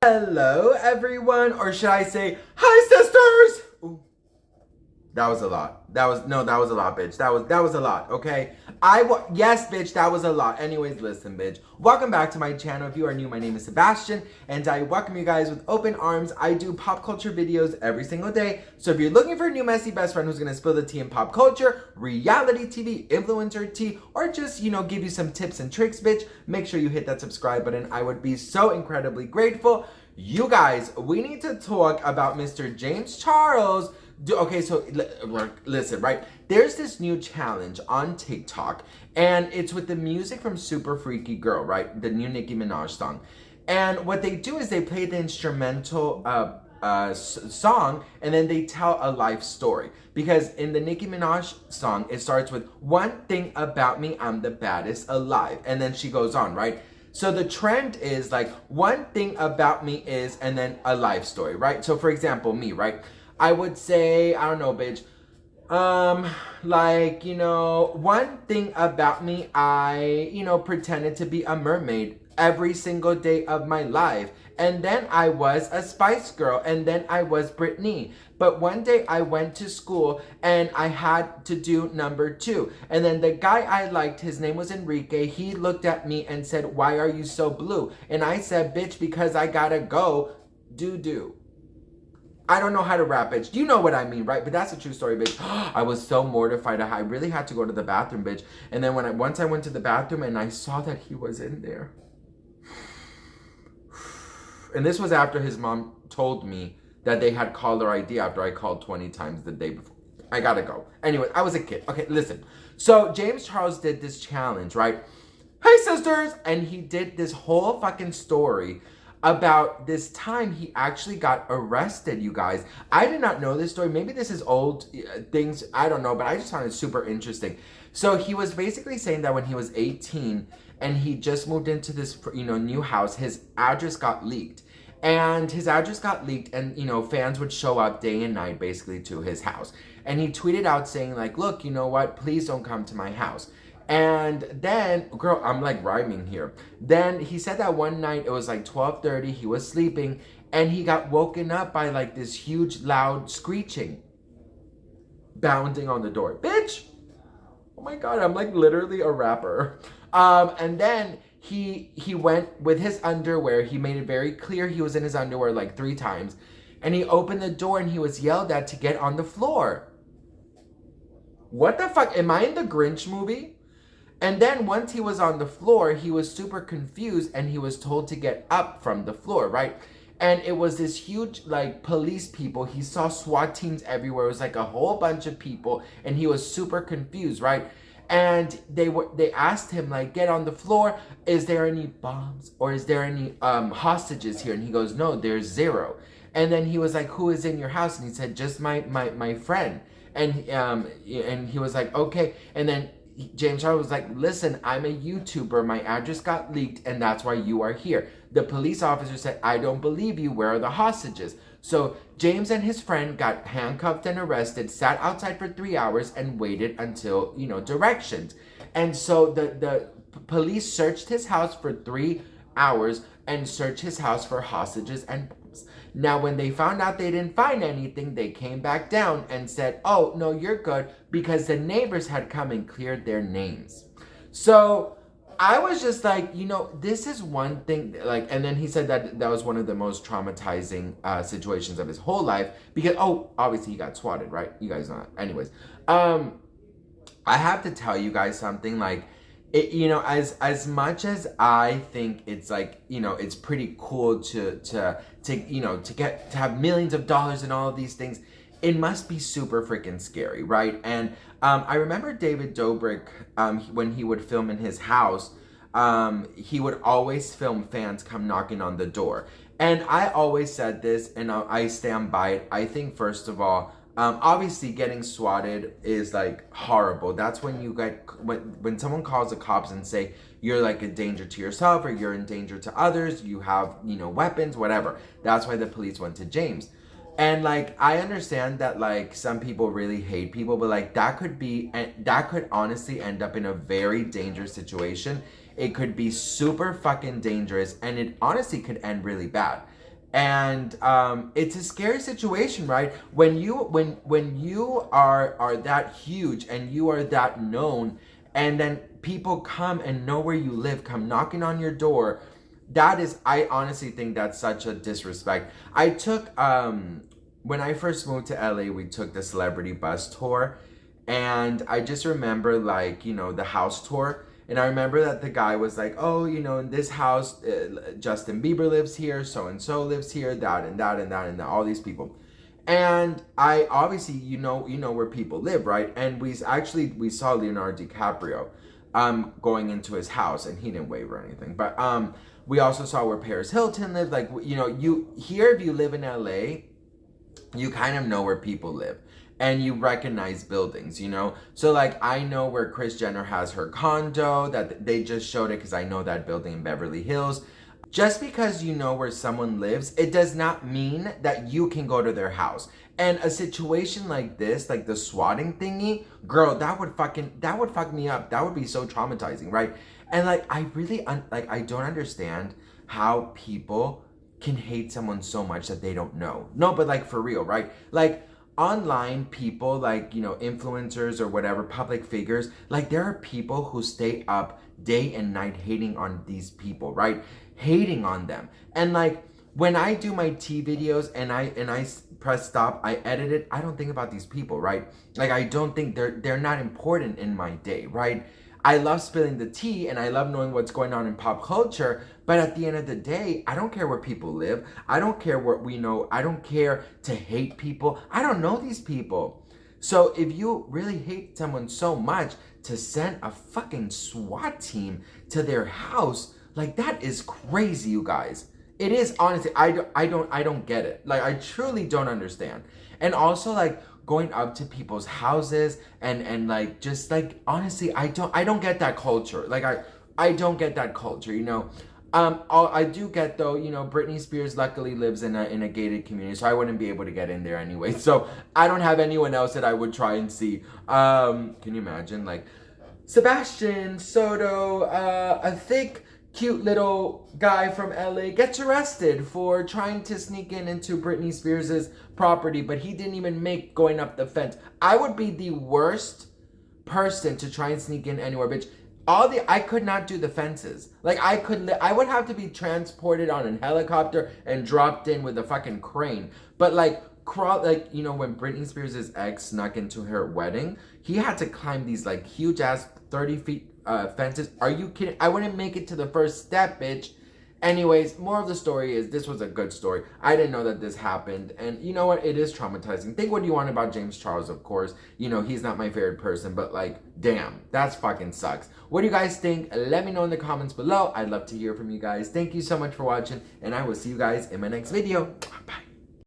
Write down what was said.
Hello everyone, or should I say, hi sisters! Ooh, that was a lot. That was a lot, bitch. That was a lot, okay? Yes, bitch, that was a lot. Anyways, listen, bitch. Welcome back to my channel. If you are new, my name is Sebastian, and I welcome you guys with open arms. I do pop culture videos every single day, so if you're looking for a new messy best friend who's gonna spill the tea in pop culture, reality TV, influencer tea, or just, give you some tips and tricks, bitch, make sure you hit that subscribe button. I would be so incredibly grateful. You guys, we need to talk about Mr. James Charles. Okay, so listen, right? There's this new challenge on TikTok, and it's with the music from Super Freaky Girl, right? The new Nicki Minaj song. And what they do is they play the instrumental song, and then they tell a life story. Because in the Nicki Minaj song, it starts with, "One thing about me, I'm the baddest alive." And then she goes on, right? So the trend is like, one thing about me is, and then a life story, right? So for example, me, right? I would say, I don't know, bitch. One thing about me, I, pretended to be a mermaid every single day of my life. And then I was a Spice Girl, and then I was Britney. But one day I went to school and I had to do number 2. And then the guy I liked, his name was Enrique, he looked at me and said, "Why are you so blue?" And I said, "Bitch, because I gotta go do." I don't know how to rap, bitch. You know what I mean, right? But that's a true story, bitch. I was so mortified. I really had to go to the bathroom, bitch. And then once I went to the bathroom and I saw that he was in there. And this was after his mom told me that they had caller ID after I called 20 times the day before. I gotta go. Anyway, I was a kid. Okay, listen. So James Charles did this challenge, right? Hey, sisters! And he did this whole fucking story about this time he actually got arrested, you guys. I did not know this story. Maybe this is old things. I don't know, but I just found it super interesting. So he was basically saying that when he was 18 and he just moved into this, new house, his address got leaked. And his address got leaked, and, fans would show up day and night basically to his house. And he tweeted out saying like, "Look, you know what? Please don't come to my house." And then, girl, I'm like rhyming here. Then he said that one night, it was like 12:30, he was sleeping, and he got woken up by like this huge loud screeching, bounding on the door. Bitch! Oh my God, I'm like literally a rapper. And then he went with his underwear. He made it very clear he was in his underwear like 3 times. And he opened the door and he was yelled at to get on the floor. What the fuck? Am I in the Grinch movie? And then once he was on the floor, he was super confused and he was told to get up from the floor, right? And it was this huge, like, police people. He saw SWAT teams everywhere. It was like a whole bunch of people, and he was super confused, right? And they asked him, like, get on the floor. Is there any bombs or is there any hostages here? And he goes, no, there's 0. And then he was like, who is in your house? And he said, just my friend. And he was like, okay. And then James Charles was like, listen, I'm a YouTuber. My address got leaked, and that's why you are here. The police officer said, I don't believe you. Where are the hostages? So James and his friend got handcuffed and arrested, sat outside for 3 hours, and waited until, directions. And so the police searched his house for 3 hours and searched his house for hostages and bombs. Now, when they found out they didn't find anything, they came back down and said, oh, no, you're good, because the neighbors had come and cleared their names. So I was just like, this is one thing, like, and then he said that was one of the most traumatizing situations of his whole life, because, obviously he got swatted, right? You guys know that. Anyways, I have to tell you guys something, like, it, as much as I think it's like, it's pretty cool to have millions of dollars and all of these things, it must be super freaking scary, right? And I remember David Dobrik, when he would film in his house, he would always film fans come knocking on the door. And I always said this, and I stand by it. I think, first of all, obviously getting swatted is like horrible. That's when you when someone calls the cops and say you're like a danger to yourself or you're in danger to others, you have, weapons, whatever. That's why the police went to James. And like, I understand that like some people really hate people, but like that could honestly end up in a very dangerous situation. It could be super fucking dangerous, and it honestly could end really bad. And it's a scary situation, right? When you are that huge and you are that known, and then people come and know where you live, come knocking on your door. That is, I honestly think that's such a disrespect. I took, when I first moved to LA, we took the celebrity bus tour. And I just remember, like, you know, the house tour. And I remember that the guy was like, oh, you know, in this house, Justin Bieber lives here, so-and-so lives here, that and that and that and that, all these people. And I obviously, you know where people live, right? And we saw Leonardo DiCaprio going into his house, and he didn't wave or anything. But we also saw where Paris Hilton lived. Like, you know, if you live in LA, you kind of know where people live. And you recognize buildings, you know? So, like, I know where Kris Jenner has her condo, that they just showed it because I know that building in Beverly Hills. Just because you know where someone lives, it does not mean that you can go to their house. And a situation like this, like the swatting thingy, girl, that would fuck me up. That would be so traumatizing, right? And like, I really, I don't understand how people can hate someone so much that they don't know. No, but like for real, right? Like, online people, like, you know, influencers or whatever, public figures, like there are people who stay up day and night hating on these people, right? Hating on them. And like, when I do my tea videos and I press stop, I edit it, I don't think about these people, right? Like, I don't think they're not important in my day, right? I love spilling the tea and I love knowing what's going on in pop culture, but at the end of the day, I don't care where people live. I don't care what we know. I don't care to hate people. I don't know these people. So if you really hate someone so much to send a fucking SWAT team to their house, like, that is crazy, you guys. It is, honestly, I don't get it. Like, I truly don't understand. And also, like, going up to people's houses and like, just like, honestly, I don't get that culture. Like, I don't get that culture, you know. I do get, though, you know, Britney Spears luckily lives in a gated community, so I wouldn't be able to get in there anyway. So I don't have anyone else that I would try and see. Can you imagine, like, Sebastian Soto, a thick, cute little guy from LA, gets arrested for trying to sneak into Britney Spears' property, but he didn't even make going up the fence. I would be the worst person to try and sneak in anywhere, bitch. I could not do the fences. Like, I would have to be transported on a helicopter and dropped in with a fucking crane. But like, like, you know, when Britney Spears' ex snuck into her wedding, he had to climb these like huge ass 30 feet fences. Are you kidding? I wouldn't make it to the first step, bitch. Anyways, more of the story is, this was a good story. I didn't know that this happened. And you know what? It is traumatizing. Think what you want about James Charles, of course. You know, he's not my favorite person, but like, damn, that's fucking sucks. What do you guys think? Let me know in the comments below. I'd love to hear from you guys. Thank you so much for watching, and I will see you guys in my next video. Bye.